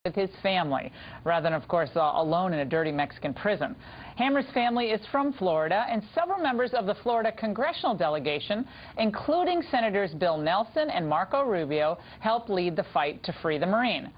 with his family, rather than, of course, alone in a dirty Mexican prison. Hammar's family is from Florida, and several members of the Florida congressional delegation, including Senators Bill Nelson and Marco Rubio, helped lead the fight to free the Marine.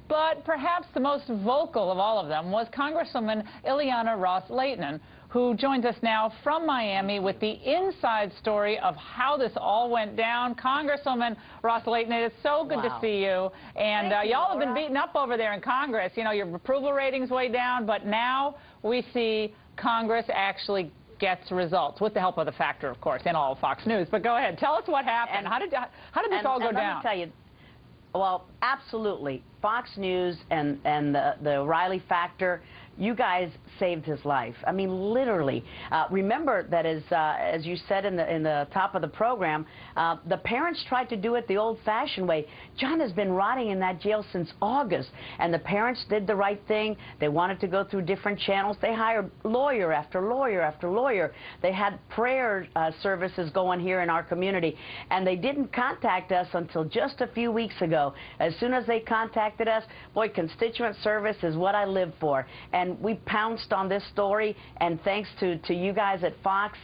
But perhaps the most vocal of all of them was Congresswoman Ros Lehtinen, who joins us now from Miami with the inside story of how this all went down. Congresswoman Ros Lehtinen, it's so good to see you. And y'all have been beaten up over there in Congress. You know, your approval rating's way down, but now we see Congress actually gets results, with the help of the Factor, of course, and all of Fox News. But go ahead, tell us what happened. How did this all go down? Let me tell you, well, absolutely. Fox News and the Riley Factor, you guys saved his life. I mean, literally. Remember that as you said in the top of the program, the parents tried to do it the old-fashioned way. Jon has been rotting in that jail since August, and the parents did the right thing. They wanted to go through different channels. They hired lawyer after lawyer after lawyer. They had prayer services going here in our community, and they didn't contact us until just a few weeks ago. As soon as they contacted us, boy, constituent service is what I live for. And we pounced on this story, and thanks to you guys at Fox,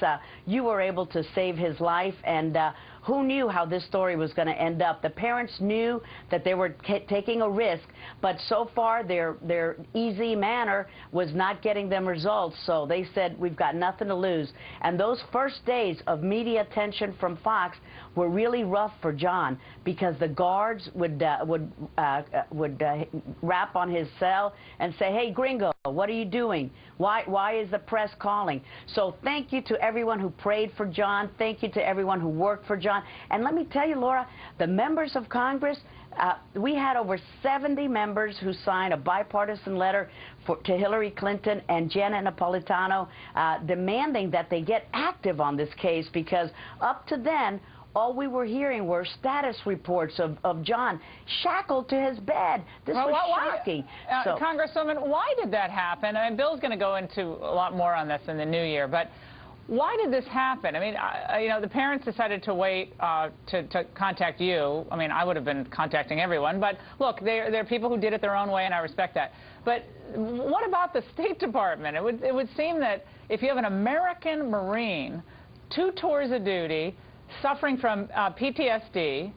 you were able to save his life. And who knew how this story was going to end up? The parents knew that they were taking a risk, but so far their easy manner was not getting them results. So they said, we've got nothing to lose. And those first days of media attention from Fox were really rough for Jon, because the guards would rap on his cell and say, hey, gringo, what are you doing? Why is the press calling? So thank you to everyone who prayed for Jon. Thank you to everyone who worked for Jon. And let me tell you, Laura, the members of Congress, we had over 70 members who signed a bipartisan letter to Hillary Clinton and Jenna Napolitano demanding that they get active on this case, because up to then, all we were hearing were status reports of Jon shackled to his bed. This was shocking. Congresswoman, why did that happen? I mean, Bill's going to go into a lot more on this in the new year, but why did this happen? I mean, you know, the parents decided to wait to contact you. I mean, I would have been contacting everyone, but look, there are people who did it their own way, and I respect that. But what about the State Department? It would seem that if you have an American Marine, 2 tours of duty, suffering from PTSD,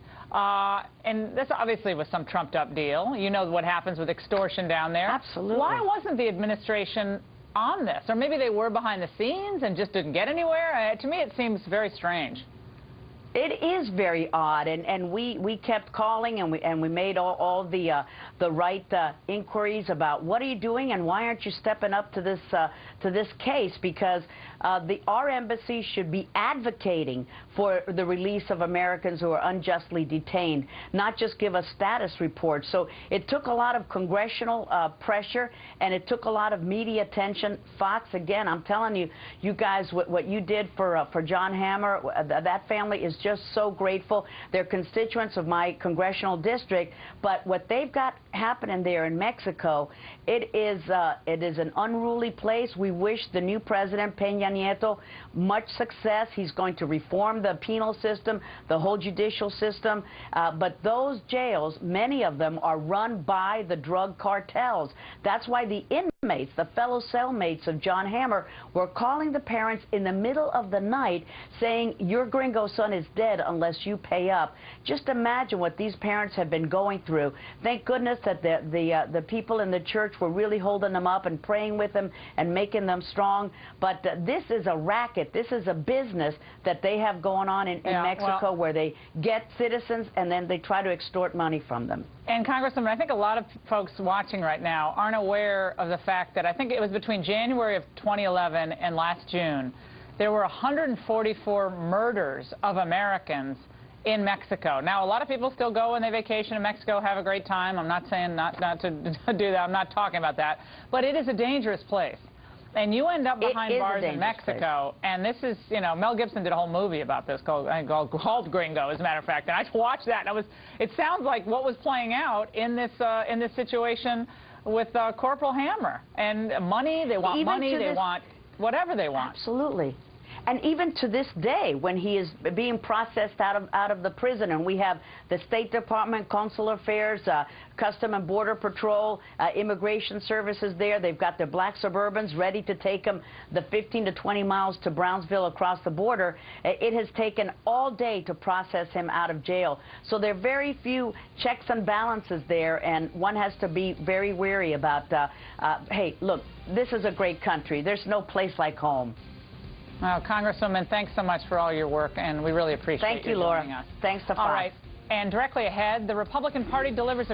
and this obviously was some trumped-up deal. You know what happens with extortion down there. Absolutely. Why wasn't the administration on this? Or maybe they were behind the scenes and just didn't get anywhere? To me, it seems very strange. It is very odd, and we kept calling, and we made all the right inquiries about what are you doing and why aren't you stepping up to this case, because our embassy should be advocating for the release of Americans who are unjustly detained, not just give us status reports. So it took a lot of congressional pressure, and it took a lot of media attention. Fox, again, I'm telling you, you guys, what you did for Jon Hammar, that family is just so grateful. They're constituents of my congressional district, but what they've got happening there in Mexico, it is an unruly place. We wish the new president, Peña Nieto, much success. He's going to reform the penal system, the whole judicial system, but those jails, many of them are run by the drug cartels. That's why the inmates, the fellow cellmates of Jon Hammar, were calling the parents in the middle of the night saying, your gringo son is dead unless you pay up. Just imagine what these parents have been going through. Thank goodness that the people in the church were really holding them up and praying with them and making them strong. But this is a racket. This is a business that they have going on in Mexico, where they get citizens and then they try to extort money from them. And Congresswoman, I think a lot of folks watching right now aren't aware of the fact that I think it was between January of 2011 and last June, there were 144 murders of Americans in Mexico. Now, a lot of people still go on their vacation in Mexico, have a great time. I'm not saying not to do that. I'm not talking about that. But it is a dangerous place. And you end up behind bars in Mexico, and this is, you know, Mel Gibson did a whole movie about this called Gringo, as a matter of fact. And I watched that, and it sounds like what was playing out in this situation with Corporal Hammar. And money, they want money, they want whatever they want. Absolutely. And even to this day, when he is being processed out of the prison, and we have the State Department, Consular Affairs, Custom and Border Patrol, Immigration Services there. They've got their black Suburbans ready to take him the 15 to 20 miles to Brownsville across the border. It has taken all day to process him out of jail. So there are very few checks and balances there, and one has to be very wary about, hey, look, this is a great country. There's no place like home. Well, Congresswoman, thanks so much for all your work, and we really appreciate Thank you, Laura. joining us. Thanks to Fox. All right, and directly ahead, the Republican Party delivers a